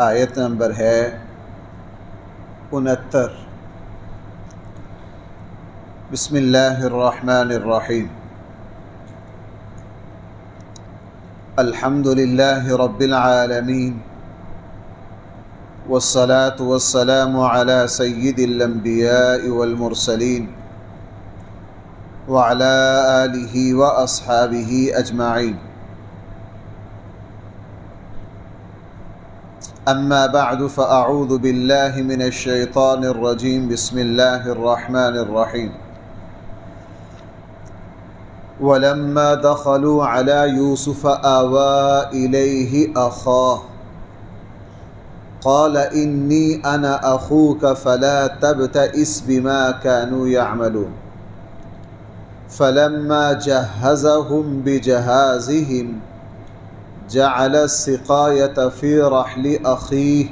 آیت نمبر ہے 69۔ بسم اللہ الرحمن الرحیم۔ الحمد للہ رب العالمین والصلاة والسلام علی سید الانبیاء والمرسلین وعلی آلہ واصحابہ اجمعین۔ اما بعد فاعوذ باللہ من الشیطان الرجیم۔ بسم اللہ الرحمن الرحیم۔ ولما دخلوا على يوسف آوى إليه أخاه قال إني أنا أخوك فلا تبتئس بما كانوا يعملون فلما جهزهم بجهازهم جعل السقاية في رحل أخيه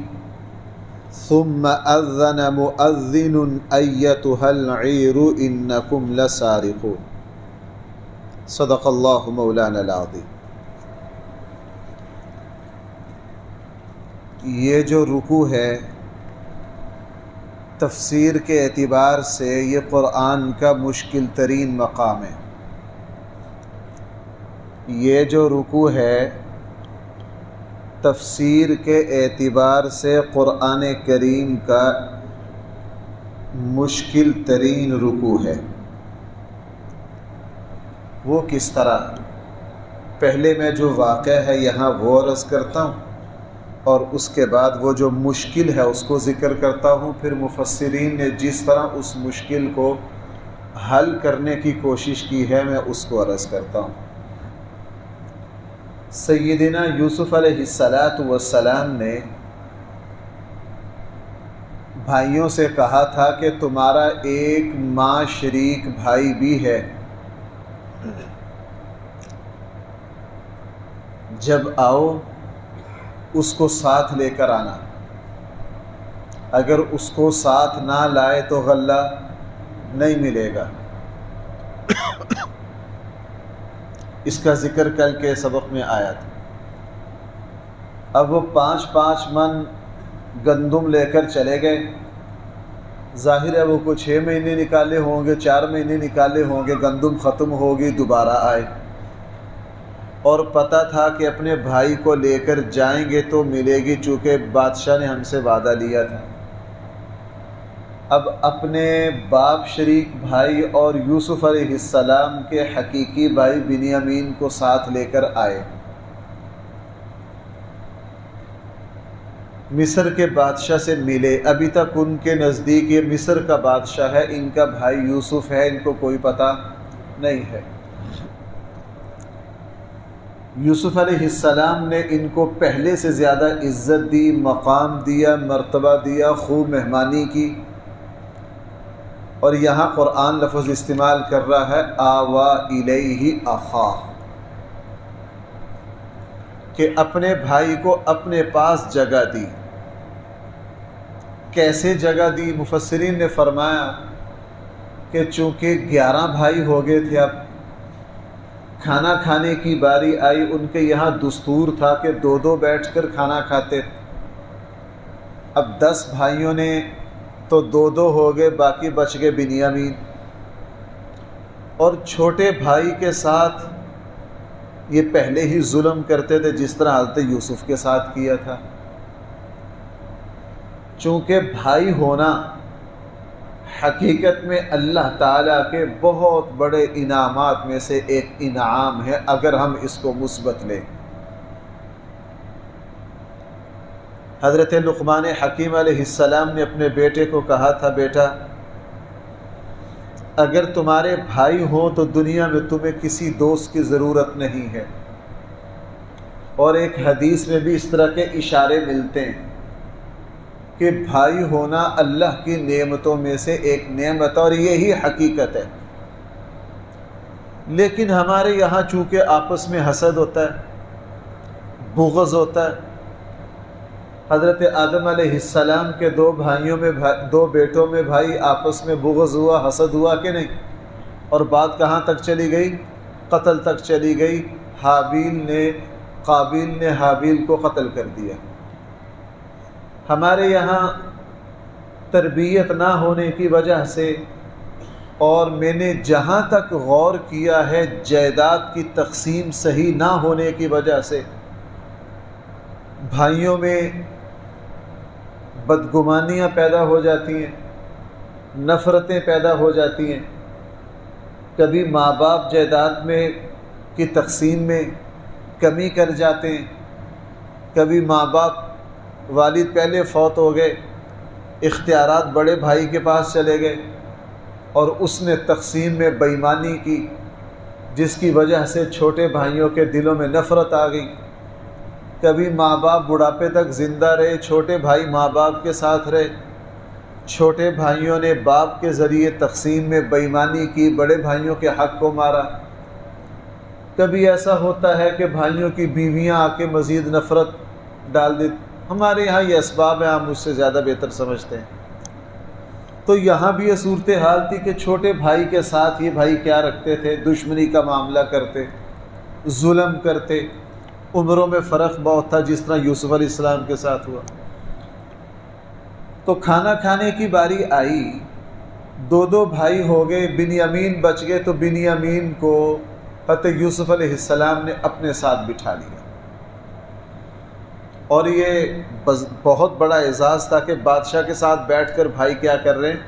ثم أذن مؤذن أيتها العير إنكم لسارقون۔ صدق اللہ مولانا العظیم۔ یہ جو رکوع ہے تفسیر کے اعتبار سے یہ قرآن کا مشکل ترین مقام ہے۔ یہ جو رکوع ہے تفسیر کے اعتبار سے قرآن کریم کا مشکل ترین رکوع ہے۔ وہ کس طرح؟ پہلے میں جو واقعہ ہے یہاں وہ عرض کرتا ہوں اور اس کے بعد وہ جو مشکل ہے اس کو ذکر کرتا ہوں، پھر مفسرین نے جس طرح اس مشکل کو حل کرنے کی کوشش کی ہے میں اس کو عرض کرتا ہوں۔ سیدنا یوسف علیہ السلام نے بھائیوں سے کہا تھا کہ تمہارا ایک ماں شریک بھائی بھی ہے، جب آؤ اس کو ساتھ لے کر آنا، اگر اس کو ساتھ نہ لائے تو غلہ نہیں ملے گا۔ اس کا ذکر کل کے سبق میں آیا تھا۔ اب وہ 5 من گندم لے کر چلے گئے، ظاہر ہے وہ کو 6 مہینے نکالے ہوں گے، 4 مہینے نکالے ہوں گے، گندم ختم ہوگی دوبارہ آئے، اور پتہ تھا کہ اپنے بھائی کو لے کر جائیں گے تو ملے گی، چونکہ بادشاہ نے ہم سے وعدہ لیا تھا۔ اب اپنے باپ شریک بھائی اور یوسف علیہ السلام کے حقیقی بھائی بنیامین کو ساتھ لے کر آئے۔ مصر کے بادشاہ سے ملے، ابھی تک ان کے نزدیک یہ مصر کا بادشاہ ہے، ان کا بھائی یوسف ہے، ان کو کوئی پتہ نہیں ہے۔ یوسف علیہ السلام نے ان کو پہلے سے زیادہ عزت دی، مقام دیا، مرتبہ دیا، خوب مہمانی کی، اور یہاں قرآن لفظ استعمال کر رہا ہے آوا الیہ اخاہ، کہ اپنے بھائی کو اپنے پاس جگہ دی۔ کیسے جگہ دی؟ مفسرین نے فرمایا کہ چونکہ 11 بھائی ہو گئے تھے، اب کھانا کھانے کی باری آئی، ان کے یہاں دستور تھا کہ 2 بیٹھ کر کھانا کھاتے۔ اب 10 بھائیوں نے تو 2 ہو گئے، باقی بچ گئے بنیامین، اور چھوٹے بھائی کے ساتھ یہ پہلے ہی ظلم کرتے تھے جس طرح حضرت یوسف کے ساتھ کیا تھا۔ چونکہ بھائی ہونا حقیقت میں اللہ تعالیٰ کے بہت بڑے انعامات میں سے ایک انعام ہے، اگر ہم اس کو مثبت لیں۔ حضرت لقمان حکیم علیہ السلام نے اپنے بیٹے کو کہا تھا، بیٹا اگر تمہارے بھائی ہوں تو دنیا میں تمہیں کسی دوست کی ضرورت نہیں ہے، اور ایک حدیث میں بھی اس طرح کے اشارے ملتے ہیں کہ بھائی ہونا اللہ کی نعمتوں میں سے ایک نعمت، اور یہی حقیقت ہے۔ لیکن ہمارے یہاں چونکہ آپس میں حسد ہوتا ہے، بغض ہوتا ہے۔ حضرت آدم علیہ السلام کے 2 بھائیوں میں 2 بیٹوں میں بھائی آپس میں بغض ہوا، حسد ہوا کہ نہیں؟ اور بات کہاں تک چلی گئی؟ قتل تک چلی گئی۔ قابیل نے حابیل کو قتل کر دیا۔ ہمارے یہاں تربیت نہ ہونے کی وجہ سے، اور میں نے جہاں تک غور کیا ہے جائیداد کی تقسیم صحیح نہ ہونے کی وجہ سے، بھائیوں میں بدگمانیاں پیدا ہو جاتی ہیں، نفرتیں پیدا ہو جاتی ہیں۔ کبھی ماں باپ جائیداد میں کی تقسیم میں کمی کر جاتے ہیں، کبھی ماں باپ والد پہلے فوت ہو گئے، اختیارات بڑے بھائی کے پاس چلے گئے اور اس نے تقسیم میں بے ایمانی کی، جس کی وجہ سے چھوٹے بھائیوں کے دلوں میں نفرت آ گئی۔ کبھی ماں باپ بڑھاپے تک زندہ رہے، چھوٹے بھائی ماں باپ کے ساتھ رہے، چھوٹے بھائیوں نے باپ کے ذریعے تقسیم میں بے ایمانی کی، بڑے بھائیوں کے حق کو مارا۔ کبھی ایسا ہوتا ہے کہ بھائیوں کی بیویاں آ کے مزید نفرت ڈال دیتی۔ ہمارے یہاں یہ اسباب ہیں، آپ مجھ سے زیادہ بہتر سمجھتے ہیں۔ تو یہاں بھی یہ صورتحال تھی کہ چھوٹے بھائی کے ساتھ یہ بھائی کیا رکھتے تھے، دشمنی کا معاملہ کرتے، ظلم کرتے، عمروں میں فرق بہت تھا، جس طرح یوسف علیہ السلام کے ساتھ ہوا۔ تو کھانا کھانے کی باری آئی، دو بھائی ہو گئے، بنیامین بچ گئے، تو بنیامین کو حضرت یوسف علیہ السلام نے اپنے ساتھ بٹھا لیا، اور یہ بہت بڑا اعزاز تھا کہ بادشاہ کے ساتھ بیٹھ کر بھائی کیا کر رہے ہیں،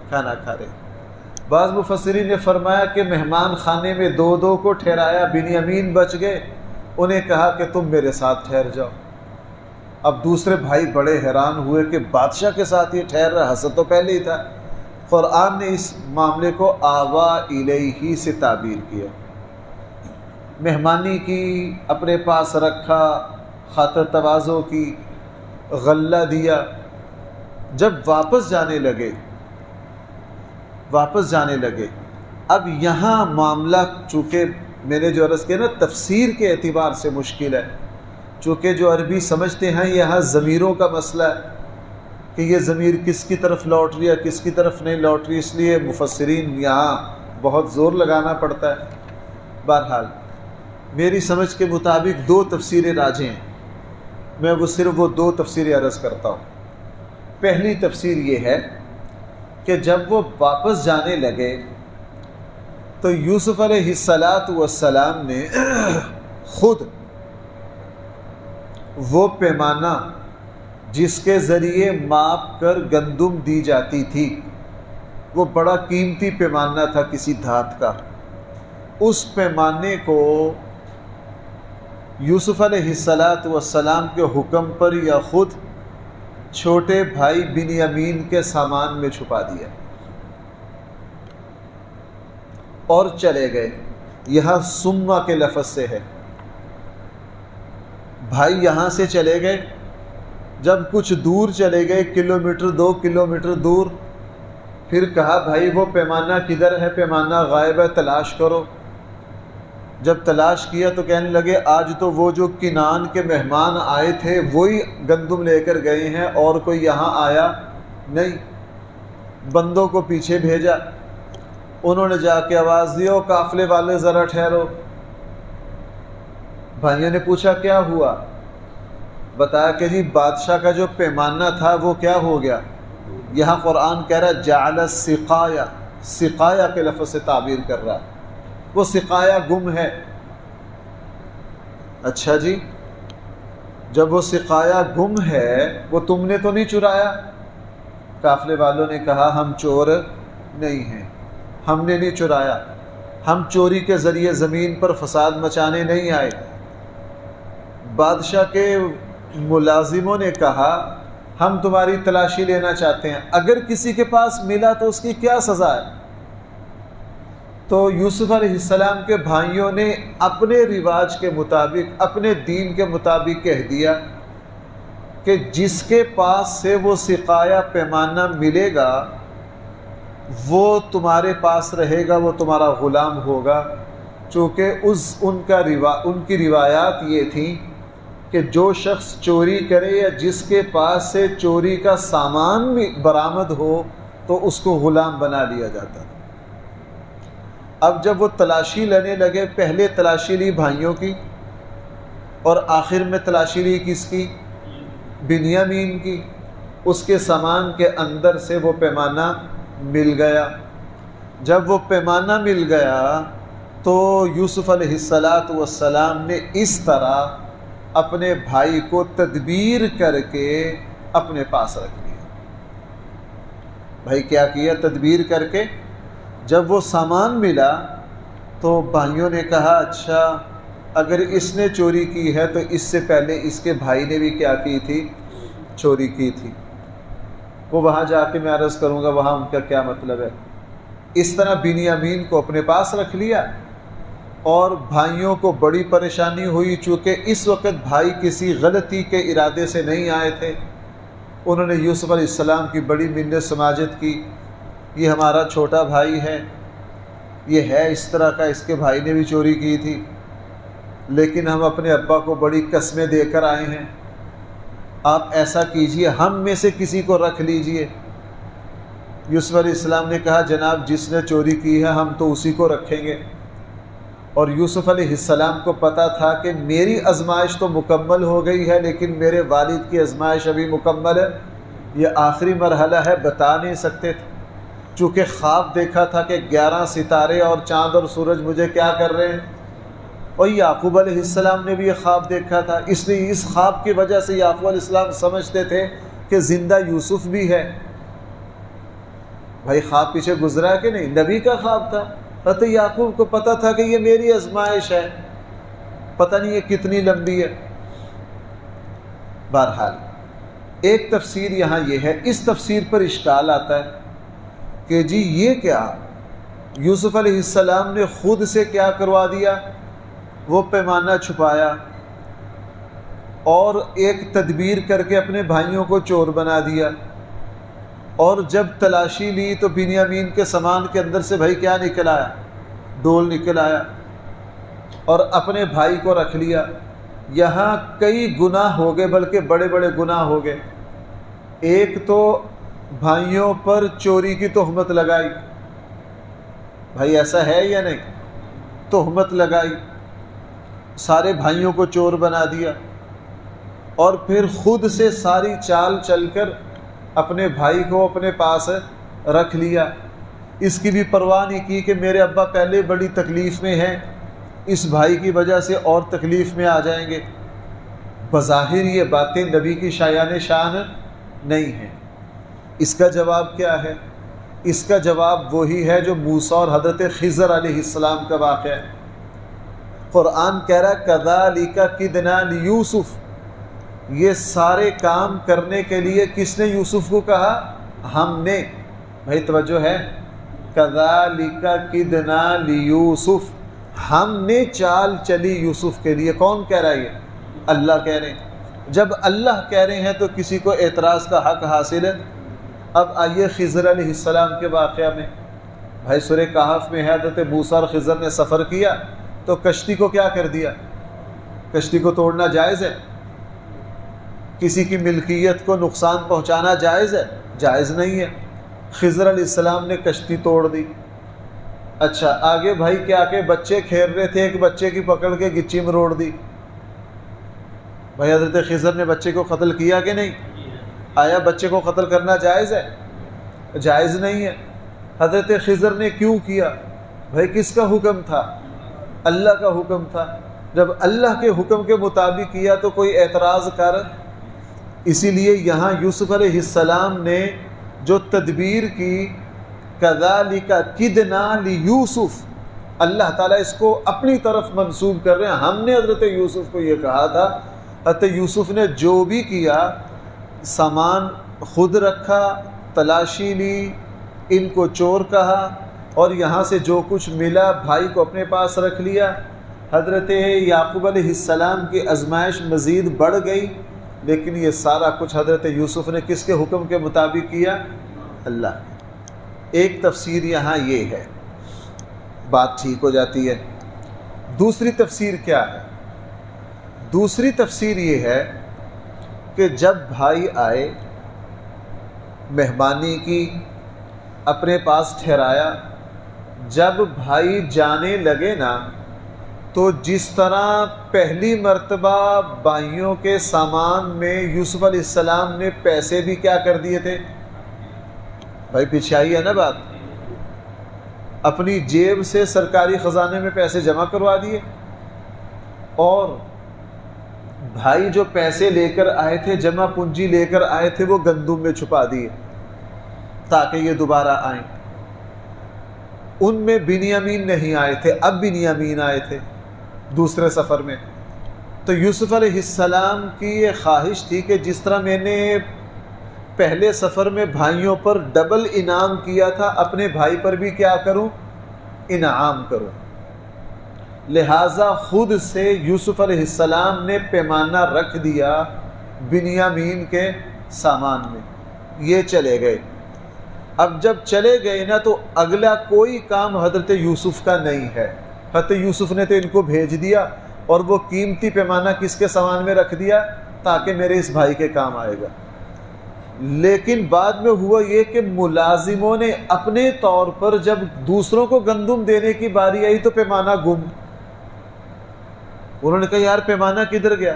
کھانا کھا رہے ہیں۔ بعض مفسرین نے فرمایا کہ مہمان خانے میں دو کو ٹھہرایا، بنیامین بچ گئے، انہیں کہا کہ تم میرے ساتھ ٹھہر جاؤ۔ اب دوسرے بھائی بڑے حیران ہوئے کہ بادشاہ کے ساتھ یہ ٹھہر رہا، حسد تو پہلے ہی تھا۔ قرآن نے اس معاملے کو آوا الیہ سے تعبیر کیا، مہمانی کی، اپنے پاس رکھا، خاطر تواضع کی، غلہ دیا۔ جب واپس جانے لگے، اب یہاں معاملہ چونکہ میں نے جو عرض کیا نا تفسیر کے اعتبار سے مشکل ہے، چونکہ جو عربی سمجھتے ہیں یہاں ضمیروں کا مسئلہ ہے کہ یہ ضمیر کس کی طرف لوٹ رہی ہے، کس کی طرف نہیں لوٹ رہی، اس لیے مفسرین یہاں بہت زور لگانا پڑتا ہے۔ بہرحال میری سمجھ کے مطابق دو تفسیریں راجح ہیں، میں صرف وہ دو تفسیریں عرض کرتا ہوں۔ پہلی تفسیر یہ ہے کہ جب وہ واپس جانے لگے تو یوسف علیہ السلام نے خود وہ پیمانہ جس کے ذریعے ماپ کر گندم دی جاتی تھی، وہ بڑا قیمتی پیمانہ تھا کسی دھات کا، اس پیمانے کو یوسف علیہ السلام کے حکم پر یا خود چھوٹے بھائی بنیامین کے سامان میں چھپا دیا اور چلے گئے۔ یہاں سما کے لفظ سے ہے، بھائی یہاں سے چلے گئے، جب کچھ دور چلے گئے، کلومیٹر 2 کلومیٹر دور، پھر کہا بھائی وہ پیمانہ کدھر ہے، پیمانہ غائب ہے، تلاش کرو۔ جب تلاش کیا تو کہنے لگے آج تو وہ جو کنعان کے مہمان آئے تھے وہی گندم لے کر گئے ہیں، اور کوئی یہاں آیا نہیں۔ بندوں کو پیچھے بھیجا، انہوں نے جا کے آواز دی، او قافلے والے ذرا ٹھہرو۔ بھائیوں نے پوچھا کیا ہوا، بتایا کہ جی بادشاہ کا جو پیمانہ تھا وہ کیا ہو گیا۔ یہاں قرآن کہہ رہا ہے جعل السقایا، سقایا کے لفظ سے تعبیر کر رہا ہے، وہ سقایا گم ہے۔ اچھا جی، جب وہ سقایا گم ہے وہ تم نے تو نہیں چرایا؟ قافلے والوں نے کہا ہم چور نہیں ہیں، ہم نے نہیں چرایا، ہم چوری کے ذریعے زمین پر فساد مچانے نہیں آئے۔ بادشاہ کے ملازموں نے کہا ہم تمہاری تلاشی لینا چاہتے ہیں، اگر کسی کے پاس ملا تو اس کی کیا سزا ہے؟ تو یوسف علیہ السلام کے بھائیوں نے اپنے رواج کے مطابق، اپنے دین کے مطابق کہہ دیا کہ جس کے پاس سے وہ سقایا پیمانہ ملے گا وہ تمہارے پاس رہے گا، وہ تمہارا غلام ہوگا۔ چونکہ ان کی روایات یہ تھیں کہ جو شخص چوری کرے یا جس کے پاس سے چوری کا سامان بھی برآمد ہو تو اس کو غلام بنا لیا جاتا تھا۔ اب جب وہ تلاشی لینے لگے، پہلے تلاشی لی بھائیوں کی اور آخر میں تلاشی لی کس کی؟ بنیامین کی۔ اس کے سامان کے اندر سے وہ پیمانہ مل گیا۔ جب وہ پیمانہ مل گیا تو یوسف علیہ السلام نے اس طرح اپنے بھائی کو تدبیر کر کے اپنے پاس رکھ لیا۔ بھائی کیا کیا؟ تدبیر کر کے جب وہ سامان ملا تو بھائیوں نے کہا اچھا اگر اس نے چوری کی ہے تو اس سے پہلے اس کے بھائی نے بھی کیا کی تھی؟ چوری کی تھی۔ وہ وہاں جا کے میں عرض کروں گا وہاں ان کا کیا مطلب ہے۔ اس طرح بنیامین کو اپنے پاس رکھ لیا اور بھائیوں کو بڑی پریشانی ہوئی، چونکہ اس وقت بھائی کسی غلطی کے ارادے سے نہیں آئے تھے۔ انہوں نے یوسف علیہ السلام کی بڑی منت سماجت کی، یہ ہمارا چھوٹا بھائی ہے، یہ ہے اس طرح کا، اس کے بھائی نے بھی چوری کی تھی، لیکن ہم اپنے ابا کو بڑی قسمیں دے کر آئے ہیں، آپ ایسا کیجئے ہم میں سے کسی کو رکھ لیجئے۔ یوسف علیہ السلام نے کہا جناب جس نے چوری کی ہے ہم تو اسی کو رکھیں گے۔ اور یوسف علیہ السلام کو پتہ تھا کہ میری آزمائش تو مکمل ہو گئی ہے لیکن میرے والد کی آزمائش ابھی مکمل ہے، یہ آخری مرحلہ ہے، بتا نہیں سکتے تھے، چونکہ خواب دیکھا تھا کہ 11 ستارے اور چاند اور سورج مجھے کیا کر رہے ہیں، اور یعقوب علیہ السلام نے بھی یہ خواب دیکھا تھا، اس لیے اس خواب کی وجہ سے یعقوب علیہ السلام سمجھتے تھے کہ زندہ یوسف بھی ہے۔ بھائی خواب پیچھے گزرا ہے کہ نہیں؟ نبی کا خواب تھا، حضرت یعقوب کو پتہ تھا کہ یہ میری آزمائش ہے، پتہ نہیں یہ کتنی لمبی ہے۔ بہرحال ایک تفسیر یہاں یہ ہے، اس تفسیر پر اشکال آتا ہے کہ جی یہ کیا، یوسف علیہ السلام نے خود سے کیا کروا دیا، وہ پیمانہ چھپایا اور ایک تدبیر کر کے اپنے بھائیوں کو چور بنا دیا، اور جب تلاشی لی تو بنیامین کے سامان کے اندر سے بھائی کیا نکل آیا؟ ڈول نکل آیا، اور اپنے بھائی کو رکھ لیا۔ یہاں کئی گناہ ہو گئے، بلکہ بڑے بڑے گناہ ہو گئے۔ ایک تو بھائیوں پر چوری کی تہمت لگائی، بھائی ایسا ہے یا نہیں؟ تہمت لگائی، سارے بھائیوں کو چور بنا دیا، اور پھر خود سے ساری چال چل کر اپنے بھائی کو اپنے پاس رکھ لیا۔ اس کی بھی پرواہ نہیں کی کہ میرے ابا پہلے بڑی تکلیف میں ہیں، اس بھائی کی وجہ سے اور تکلیف میں آ جائیں گے۔ بظاہر یہ باتیں نبی کی شایان شان نہیں ہیں۔ اس کا جواب کیا ہے؟ اس کا جواب وہی ہے جو موسیٰ اور حضرت خضر علیہ السلام کا واقعہ ہے۔ قرآن کہہ رہا ہے کذالک کدنا لیوسف، یہ سارے کام کرنے کے لیے کس نے یوسف کو کہا؟ ہم نے۔ بھائی توجہ ہے، کذالک کدنا لیوسف، ہم نے چال چلی یوسف کے لیے۔ کون کہہ رہا ہے یہ؟ اللہ کہہ رہے ہیں۔ جب اللہ کہہ رہے ہیں تو کسی کو اعتراض کا حق حاصل ہے۔ اب آئیے خضر علیہ السلام کے واقعہ میں۔ بھائی سورہ کہف میں ہے حضرت موسیٰ اور خضر نے سفر کیا تو کشتی کو کیا کر دیا؟ کشتی کو توڑنا جائز ہے؟ کسی کی ملکیت کو نقصان پہنچانا جائز ہے؟ جائز نہیں ہے۔ خضر علیہ السلام نے کشتی توڑ دی۔ اچھا آگے بھائی کیا کہ بچے کھیل رہے تھے، ایک بچے کی پکڑ کے گچی مروڑ دی۔ بھائی حضرت خضر نے بچے کو قتل کیا کہ نہیں؟ آیا بچے کو قتل کرنا جائز ہے؟ جائز نہیں ہے۔ حضرت خضر نے کیوں کیا؟ بھائی کس کا حکم تھا؟ اللہ کا حکم تھا۔ جب اللہ کے حکم کے مطابق کیا تو کوئی اعتراض کر؟ اسی لیے یہاں یوسف علیہ السلام نے جو تدبیر کی کذالک کدنا لیوسف، اللہ تعالیٰ اس کو اپنی طرف منسوب کر رہے ہیں۔ ہم نے حضرت یوسف کو یہ کہا تھا، حضرت یوسف نے جو بھی کیا، سامان خود رکھا، تلاشی لی، ان کو چور کہا، اور یہاں سے جو کچھ ملا بھائی کو اپنے پاس رکھ لیا۔ حضرت یعقوب علیہ السلام کی آزمائش مزید بڑھ گئی، لیکن یہ سارا کچھ حضرت یوسف نے کس کے حکم کے مطابق کیا؟ اللہ نے۔ ایک تفسیر یہاں یہ ہے، بات ٹھیک ہو جاتی ہے۔ دوسری تفسیر کیا ہے؟ دوسری تفسیر یہ ہے کہ جب بھائی آئے، مہمانی کی، اپنے پاس ٹھہرایا، جب بھائی جانے لگے نا تو جس طرح پہلی مرتبہ بھائیوں کے سامان میں یوسف علیہ السلام نے پیسے بھی کیا کر دیے تھے؟ بھائی پیچھے آئی ہے نا بات، اپنی جیب سے سرکاری خزانے میں پیسے جمع کروا دیے، اور بھائی جو پیسے لے کر آئے تھے، جمع پونجی لے کر آئے تھے، وہ گندم میں چھپا دیے تاکہ یہ دوبارہ آئیں۔ ان میں بنیامین نہیں آئے تھے، اب بنیامین آئے تھے دوسرے سفر میں۔ تو یوسف علیہ السلام کی یہ خواہش تھی کہ جس طرح میں نے پہلے سفر میں بھائیوں پر ڈبل انعام کیا تھا، اپنے بھائی پر بھی کیا کروں؟ انعام کروں۔ لہٰذا خود سے یوسف علیہ السلام نے پیمانہ رکھ دیا بنیامین کے سامان میں، یہ چلے گئے۔ اب جب چلے گئے نا تو اگلا کوئی کام حضرت یوسف کا نہیں ہے، حضرت یوسف نے تو ان کو بھیج دیا اور وہ قیمتی پیمانہ کس کے سامان میں رکھ دیا؟ تاکہ میرے اس بھائی کے کام آئے گا۔ لیکن بعد میں ہوا یہ کہ ملازموں نے اپنے طور پر جب دوسروں کو گندم دینے کی باری آئی تو پیمانہ گم۔ انہوں نے کہا یار پیمانہ کدھر گیا؟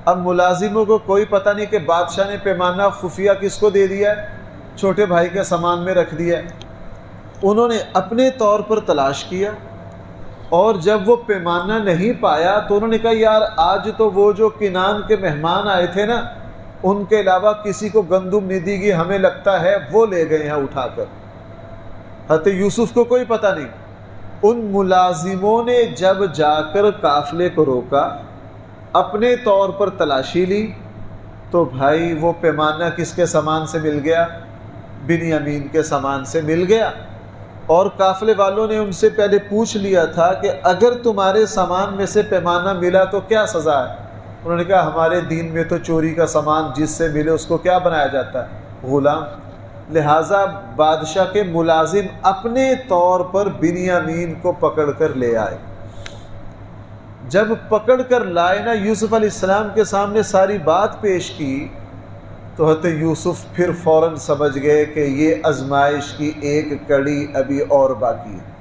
اب ملازموں کو کوئی پتہ نہیں کہ بادشاہ نے پیمانہ خفیہ کس کو دے دیا ہے؟ چھوٹے بھائی کے سامان میں رکھ دیا ہے۔ انہوں نے اپنے طور پر تلاش کیا، اور جب وہ پیمانہ نہیں پایا تو انہوں نے کہا یار آج تو وہ جو کنان کے مہمان آئے تھے نا، ان کے علاوہ کسی کو گندم نہیں دی گئی، ہمیں لگتا ہے وہ لے گئے ہیں اٹھا کر۔ حضرت یوسف کو کوئی پتہ نہیں۔ ان ملازموں نے جب جا کر قافلے کو روکا، اپنے طور پر تلاشی لی، تو بھائی وہ پیمانہ کس کے سامان سے مل گیا؟ بنیامین کے سامان سے مل گیا۔ اور قافلے والوں نے ان سے پہلے پوچھ لیا تھا کہ اگر تمہارے سامان میں سے پیمانہ ملا تو کیا سزا ہے؟ انہوں نے کہا ہمارے دین میں تو چوری کا سامان جس سے ملے اس کو کیا بنایا جاتا ہے؟ غلام۔ لہٰذا بادشاہ کے ملازم اپنے طور پر بنیامین کو پکڑ کر لے آئے۔ جب پکڑ کر لائے نا، یوسف علیہ السلام کے سامنے ساری بات پیش کی، تو حضرت یوسف پھر فوراً سمجھ گئے کہ یہ آزمائش کی ایک کڑی ابھی اور باقی ہے۔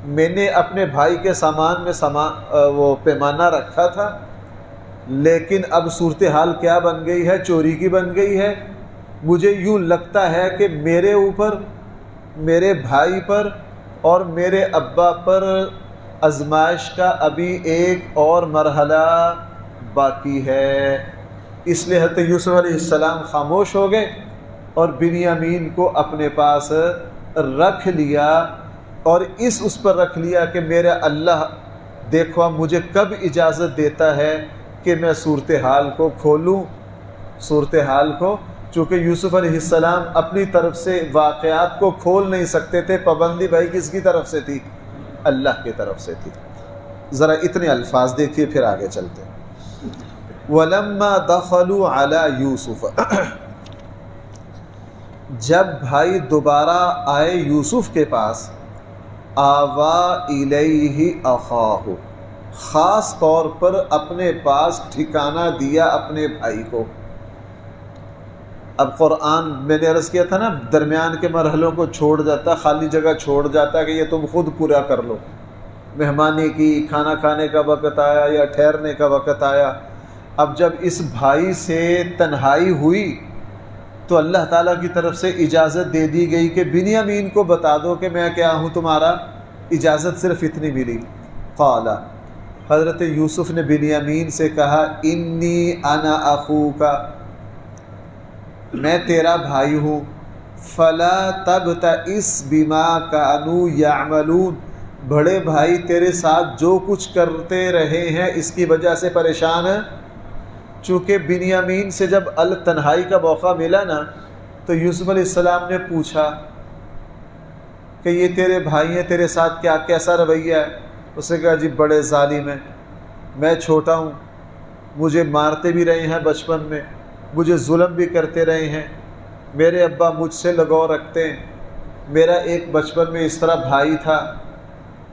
میں نے اپنے بھائی کے سامان میں وہ پیمانہ رکھا تھا، لیکن اب صورتحال کیا بن گئی ہے؟ چوری کی بن گئی ہے۔ مجھے یوں لگتا ہے کہ میرے اوپر، میرے بھائی پر اور میرے ابا پر آزمائش کا ابھی ایک اور مرحلہ باقی ہے۔ اس لیے حضرت یوسف علیہ السلام خاموش ہو گئے اور بنیامین کو اپنے پاس رکھ لیا، اور اس پر رکھ لیا کہ میرا اللہ دیکھو مجھے کب اجازت دیتا ہے کہ میں صورتحال کو کھولوں۔ صورتحال کو، چونکہ یوسف علیہ السلام اپنی طرف سے واقعات کو کھول نہیں سکتے تھے، پابندی بھائی کس کی طرف سے تھی؟ اللہ کی طرف سے تھی۔ ذرا اتنے الفاظ دیکھیے پھر آگے چلتے ہیں۔ وَلَمَّا دَخَلُوا عَلَى يُوسُفَ، جب بھائی دوبارہ آئے یوسف کے پاس، آوَا إِلَيْهِ أَخَاهُ، خاص طور پر اپنے پاس ٹھکانہ دیا اپنے بھائی کو۔ اب قرآن میں نے عرض کیا تھا نا، درمیان کے مرحلوں کو چھوڑ جاتا، خالی جگہ چھوڑ جاتا کہ یہ تم خود پورا کر لو۔ مہمانی کی، کھانا کھانے کا وقت آیا یا ٹھہرنے کا وقت آیا۔ اب جب اس بھائی سے تنہائی ہوئی تو اللہ تعالیٰ کی طرف سے اجازت دے دی گئی کہ بنیامین کو بتا دو کہ میں کیا ہوں تمہارا۔ اجازت صرف اتنی ملی۔ قال، حضرت یوسف نے بنیامین سے کہا، انی انا اخوک، میں تیرا بھائی ہوں، فلا تبتئس بما كانوا يعملون، بڑے بھائی تیرے ساتھ جو کچھ کرتے رہے ہیں اس کی وجہ سے پریشان ہے۔ چونکہ بنیامین سے جب تنہائی کا موقع ملا نا، تو یوسف علیہ السلام نے پوچھا کہ یہ تیرے بھائی ہیں، تیرے ساتھ کیسا رویہ ہے؟ اس نے کہا جی بڑے ظالم ہیں، میں چھوٹا ہوں، مجھے مارتے بھی رہے ہیں بچپن میں، مجھے ظلم بھی کرتے رہے ہیں، میرے ابا مجھ سے لگاؤ رکھتے ہیں، میرا ایک بچپن میں اس طرح بھائی تھا،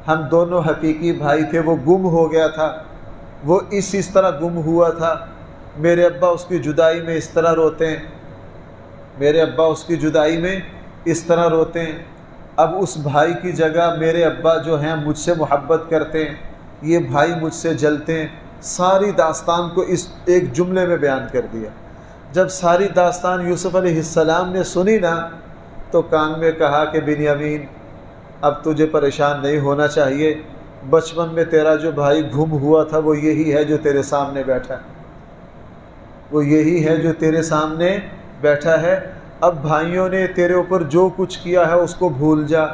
ہم دونوں حقیقی بھائی تھے، وہ گم ہو گیا تھا، وہ اس طرح گم ہوا تھا، میرے ابا اس کی جدائی میں اس طرح روتے ہیں، میرے ابا اس کی جدائی میں اس طرح روتے ہیں۔ اب اس بھائی کی جگہ میرے ابا جو ہیں مجھ سے محبت کرتے ہیں، یہ بھائی مجھ سے جلتے ہیں. ساری داستان کو اس ایک جملے میں بیان کر دیا. جب ساری داستان یوسف علیہ السلام نے سنی نا تو کان میں کہا کہ بنیامین اب تجھے پریشان نہیں ہونا چاہیے. بچپن میں تیرا جو بھائی گم ہوا تھا وہ یہی ہے جو تیرے سامنے بیٹھا ہے. وہ یہی ہے جو تیرے سامنے بیٹھا ہے. اب بھائیوں نے تیرے اوپر جو کچھ کیا ہے اس کو بھول جا.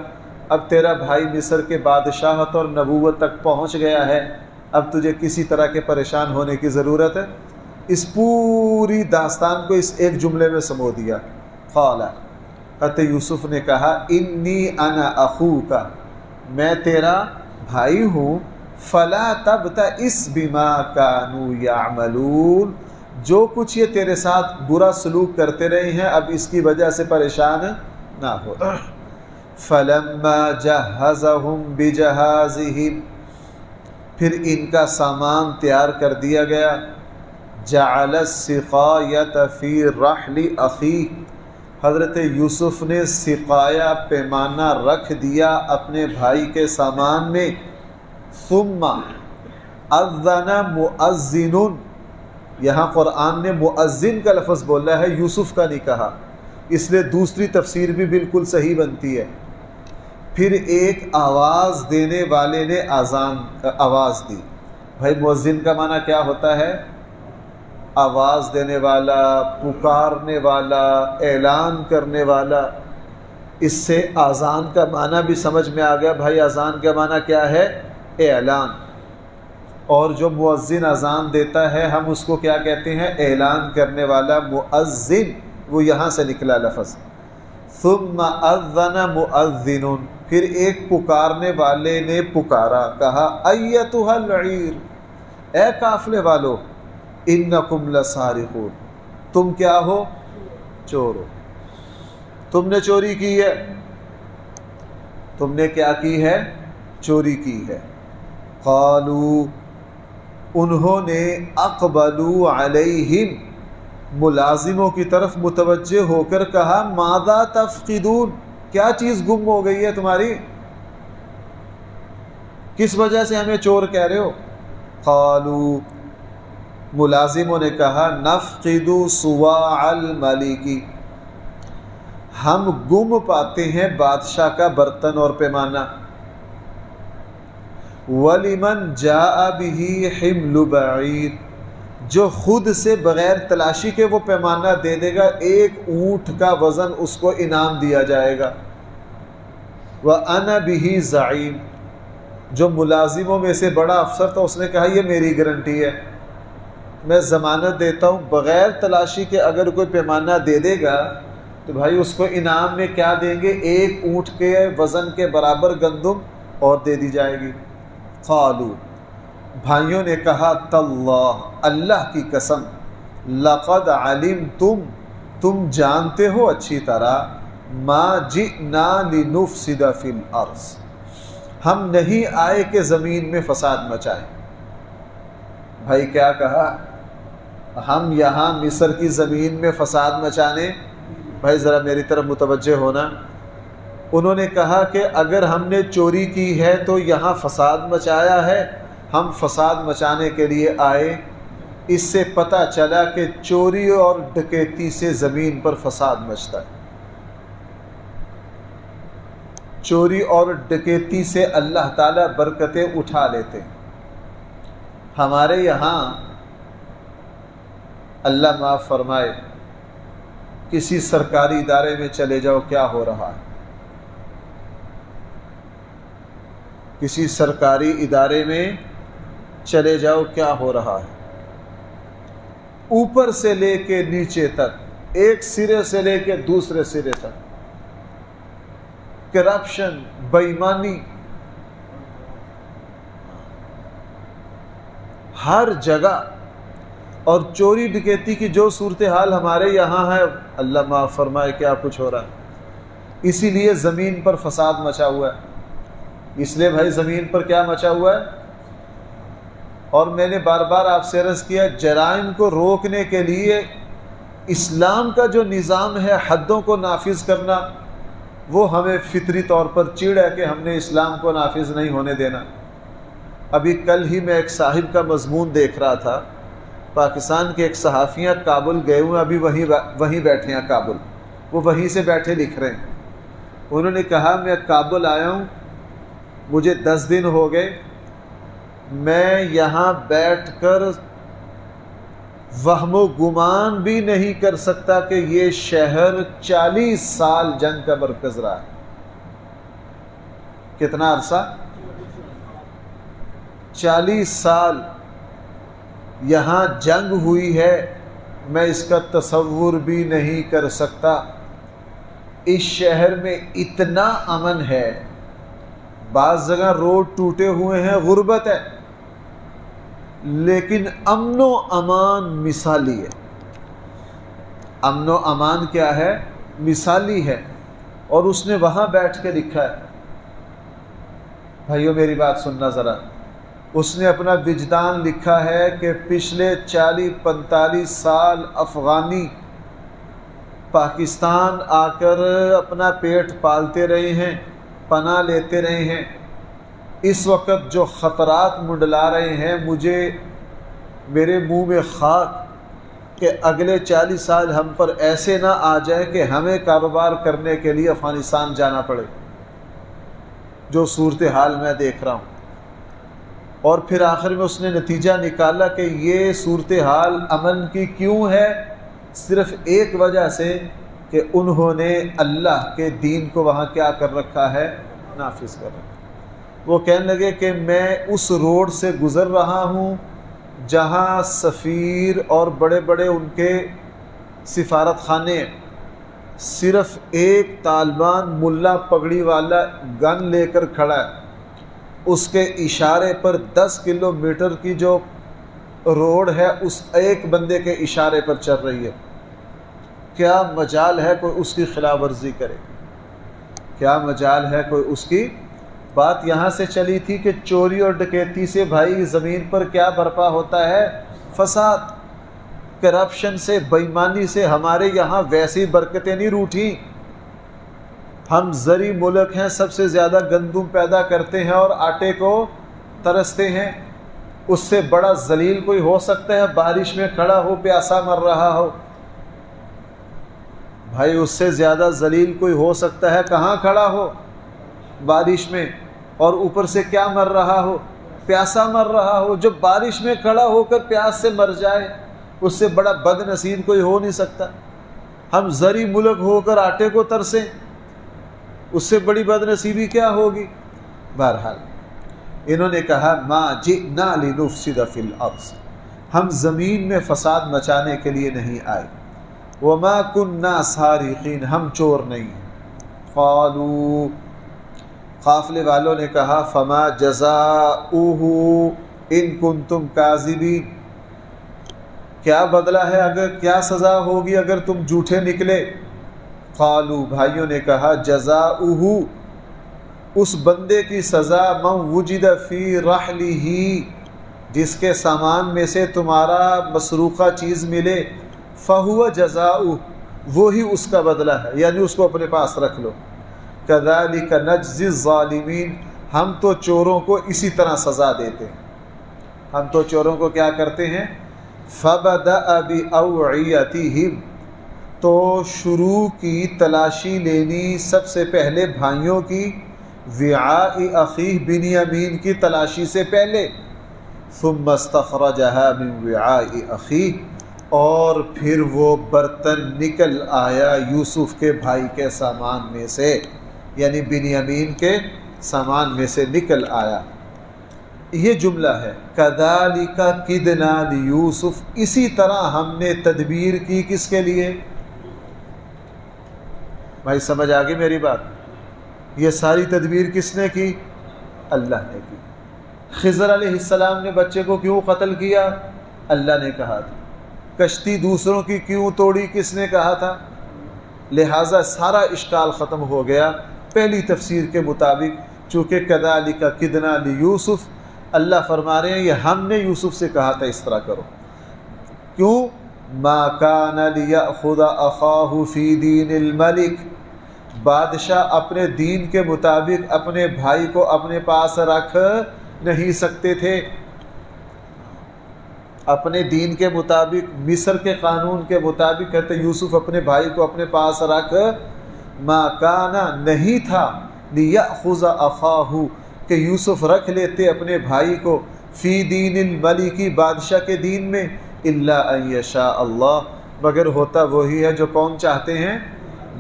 اب تیرا بھائی مصر کے بادشاہت اور نبوت تک پہنچ گیا ہے. اب تجھے کسی طرح کے پریشان ہونے کی ضرورت ہے. اس پوری داستان کو اس ایک جملے میں سمو دیا. قال حضرت یوسف نے کہا انی انا اخوک، میں تیرا بھائی ہوں. فلا تبتئس بما كانوا يعملون، جو کچھ یہ تیرے ساتھ برا سلوک کرتے رہے ہیں اب اس کی وجہ سے پریشان نہ ہو. فلما جہزهم بجہازهم، پھر ان کا سامان تیار کر دیا گیا. جعل السقایۃ فی رحل اخیہ، حضرت یوسف نے سقایا پیمانہ رکھ دیا اپنے بھائی کے سامان میں. ثم اذن مؤذن، یہاں قرآن نے مؤذن کا لفظ بولا ہے، یوسف کا نہیں کہا، اس لیے دوسری تفسیر بھی بالکل صحیح بنتی ہے. پھر ایک آواز دینے والے نے آواز دی. بھائی مؤذن کا معنی کیا ہوتا ہے؟ آواز دینے والا، پکارنے والا، اعلان کرنے والا. اس سے اذان کا معنی بھی سمجھ میں آ گیا. بھائی اذان کا معنی کیا ہے؟ اعلان. اور جو مؤذن اذان دیتا ہے ہم اس کو کیا کہتے ہیں؟ اعلان کرنے والا، مؤذن، وہ یہاں سے نکلا لفظ. ثم اذن مؤذن، پھر ایک پکارنے والے نے پکارا، کہا ایتھا العیر، اے قافلے والو، انکم لسارقون، تم کیا ہو؟ چور ہو. تم نے چوری کی ہے. تم نے کیا کی ہے؟ چوری کی ہے. قالوا، انہوں نے اقبلوا علیہم، ملازموں کی طرف متوجہ ہو کر کہا ماذا تفقدون، کیا چیز گم ہو گئی ہے تمہاری؟ کس وجہ سے ہمیں چور کہہ رہے ہو؟ قالوا، ملازموں نے کہا نفقد صواع الملک، ہم گم پاتے ہیں بادشاہ کا برتن اور پیمانہ. وَلِمَنْ جَاءَ بِهِ حِمْلُ بَعِيرٍ، جو خود سے بغیر تلاشی کے وہ پیمانہ دے دے گا، ایک اونٹ کا وزن اس کو انعام دیا جائے گا. وَأَنَا بِهِ زَعِيمٌ، جو ملازموں میں سے بڑا افسر تھا اس نے کہا یہ میری گارنٹی ہے، میں ضمانت دیتا ہوں بغیر تلاشی کے اگر کوئی پیمانہ دے دے گا تو بھائی اس کو انعام میں کیا دیں گے؟ ایک اونٹ کے وزن کے برابر گندم اور دے دی جائے گی. قالوا، بھائیوں نے کہا تاللہ، اللہ کی قسم، لقد علمتم، تم جانتے ہو اچھی طرح، ما جئنا لنفسد فی الارض، ہم نہیں آئے کہ زمین میں فساد مچائیں. بھائی کیا کہا؟ ہم یہاں مصر کی زمین میں فساد مچانے؟ بھائی ذرا میری طرف متوجہ ہونا. انہوں نے کہا کہ اگر ہم نے چوری کی ہے تو یہاں فساد مچایا ہے، ہم فساد مچانے کے لیے آئے. اس سے پتہ چلا کہ چوری اور ڈکیتی سے زمین پر فساد مچتا ہے. چوری اور ڈکیتی سے اللہ تعالیٰ برکتیں اٹھا لیتے ہیں. ہمارے یہاں اللہ معاف فرمائے، کسی سرکاری ادارے میں چلے جاؤ کیا ہو رہا ہے. کسی سرکاری ادارے میں چلے جاؤ کیا ہو رہا ہے. اوپر سے لے کے نیچے تک، ایک سرے سے لے کے دوسرے سرے تک کرپشن، بے ایمانی ہر جگہ. اور چوری ڈکیتی کی جو صورتحال ہمارے یہاں ہے، اللہ معاف فرمائے کیا کچھ ہو رہا ہے. اسی لیے زمین پر فساد مچا ہوا ہے. اس لیے بھائی زمین پر کیا مچا ہوا ہے؟ اور میں نے بار بار آپ سے عرض کیا، جرائم کو روکنے کے لیے اسلام کا جو نظام ہے حدوں کو نافذ کرنا، وہ ہمیں فطری طور پر چڑ ہے کہ ہم نے اسلام کو نافذ نہیں ہونے دینا. ابھی کل ہی میں ایک صاحب کا مضمون دیکھ رہا تھا، پاکستان کے ایک صحافیاں کابل گئے ہوئے ہیں، ابھی وہیں بیٹھے ہیں کابل، وہ وہیں سے بیٹھے لکھ رہے ہیں۔ انہوں نے کہا میں کابل آیا ہوں، مجھے 10 دن ہو گئے، میں یہاں بیٹھ کر وہم و گمان بھی نہیں کر سکتا کہ یہ شہر 40 سال جنگ کا مرکز رہا ہے۔ کتنا عرصہ؟ 40 سال یہاں جنگ ہوئی ہے، میں اس کا تصور بھی نہیں کر سکتا۔ اس شہر میں اتنا امن ہے، بعض جگہ روڈ ٹوٹے ہوئے ہیں، غربت ہے، لیکن امن و امان مثالی ہے۔ امن و امان کیا ہے؟ مثالی ہے۔ اور اس نے وہاں بیٹھ کے لکھا ہے، بھائیو میری بات سننا ذرا، اس نے اپنا وجدان لکھا ہے کہ پچھلے 40-45 سال افغانی پاکستان آ کر اپنا پیٹ پالتے رہے ہیں، پناہ لیتے رہے ہیں۔ اس وقت جو خطرات منڈلا رہے ہیں، مجھے میرے منہ میں خاک کہ اگلے 40 سال ہم پر ایسے نہ آ جائے کہ ہمیں کاروبار کرنے کے لیے افغانستان جانا پڑے، جو صورتحال میں دیکھ رہا ہوں۔ اور پھر آخر میں اس نے نتیجہ نکالا کہ یہ صورتحال امن کی کیوں ہے؟ صرف ایک وجہ سے کہ انہوں نے اللہ کے دین کو وہاں کیا کر رکھا ہے؟ نافذ کر رکھا۔ وہ کہنے لگے کہ میں اس روڈ سے گزر رہا ہوں جہاں سفیر اور بڑے بڑے ان کے سفارت خانے ہیں، صرف ایک طالبان ملا پگڑی والا گن لے کر کھڑا ہے، اس کے اشارے پر 10 کلومیٹر کی جو روڈ ہے اس ایک بندے کے اشارے پر چل رہی ہے۔ کیا مجال ہے کوئی اس کی خلاف ورزی کرے؟ کیا مجال ہے کوئی اس کی؟ بات یہاں سے چلی تھی کہ چوری اور ڈکیتی سے بھائی زمین پر کیا برپا ہوتا ہے؟ فساد، کرپشن سے، بے ایمانی سے۔ ہمارے یہاں ویسی برکتیں نہیں روٹھی۔ ہم زرعی ملک ہیں، سب سے زیادہ گندم پیدا کرتے ہیں اور آٹے کو ترستے ہیں۔ اس سے بڑا ذلیل کوئی ہو سکتا ہے؟ بارش میں کھڑا ہو، پیاسا مر رہا ہو۔ بھائی اس سے زیادہ ذلیل کوئی ہو سکتا ہے؟ کہاں کھڑا ہو بارش میں اور اوپر سے کیا مر رہا ہو؟ پیاسا مر رہا ہو۔ جو بارش میں کھڑا ہو کر پیاس سے مر جائے، اس سے بڑا بد نصیب کوئی ہو نہیں سکتا۔ ہم زرعی ملک ہو کر آٹے کو ترسیں، اس سے بڑی بد نصیبی کیا ہوگی؟ بہرحال انہوں نے کہا ما جئنا لنفسد فی الارض، ہم زمین میں فساد مچانے کے لیے نہیں آئے۔ وما کننا سارقین، ہم چور نہیں ہیں۔ قالوا، قافلے والوں نے کہا فما جزاؤہ ان کنتم کاذبین، کیا بدلہ ہے، اگر کیا سزا ہوگی اگر تم جھوٹے نکلے؟ قالوا، بھائیوں نے کہا جزاؤہ، اس بندے کی سزا من وجد فی رحلہ، جس کے سامان میں سے تمہارا مسروقہ چیز ملے، فہو جزاؤہ، وہی اس کا بدلہ ہے، یعنی اس کو اپنے پاس رکھ لو۔ کذالک نجزی الظالمین، ہم تو چوروں کو اسی طرح سزا دیتے ہیں۔ ہم تو چوروں کو کیا کرتے ہیں؟ فبدأ بأوعیتہم، تو شروع کی تلاشی لینی سب سے پہلے بھائیوں کی، وعاء اخیہ بنیامین کی تلاشی سے پہلے، ثم استخرجها من وعاء اخیہ، اور پھر وہ برتن نکل آیا یوسف کے بھائی کے سامان میں سے، یعنی بنیامین کے سامان میں سے نکل آیا۔ یہ جملہ ہے کذالک کدنا لیوسف، اسی طرح ہم نے تدبیر کی کس کے لیے؟ بھائی سمجھ آگئی میری بات؟ یہ ساری تدبیر کس نے کی؟ اللہ نے کی۔ خضر علیہ السلام نے بچے کو کیوں قتل کیا؟ اللہ نے کہا تھا۔ کشتی دوسروں کی کیوں توڑی؟ کس نے کہا تھا؟ لہٰذا سارا اشکال ختم ہو گیا۔ پہلی تفسیر کے مطابق چونکہ کذالک کدنا لیوسف، اللہ فرما رہے ہیں یہ ہم نے یوسف سے کہا تھا اس طرح کرو۔ کیوں؟ ما کان لیأخذ اخاہ فی دین الملک، بادشاہ اپنے دین کے مطابق اپنے بھائی کو اپنے پاس رکھ نہیں سکتے تھے اپنے دین کے مطابق، مصر کے قانون کے مطابق کہتے یوسف اپنے بھائی کو اپنے پاس رکھ، ما کانا نہیں تھا لیأخذ اخاہ کہ یوسف رکھ لیتے اپنے بھائی کو، فی دین الملکی بادشاہ کے دین میں، الا ان یشاء اللہ مگر ہوتا وہی ہے جو کون چاہتے ہیں،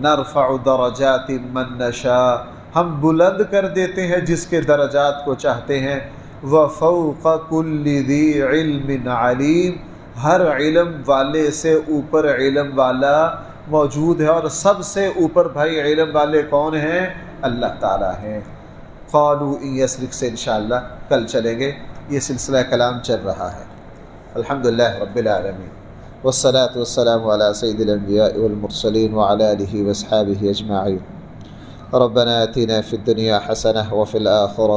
نرفع درجات من نشاء ہم بلند کر دیتے ہیں جس کے درجات کو چاہتے ہیں، وفوق کل ذی علم علیم ہر علم والے سے اوپر علم والا موجود ہے، اور سب سے اوپر بھائی علم والے کون ہیں، اللہ تعالیٰ ہیں۔ قالوا ان یسرق سے انشاءاللہ کل چلیں گے، یہ سلسلہ کلام چل رہا ہے۔ الحمدللہ رب العالمین والصلاة والسلام علی سید الانبیاء والمرسلین وعلی آلہ واصحابہ اجمعین۔ ربنا آتنا فی الدنیا حسنہ وفی الآخرہ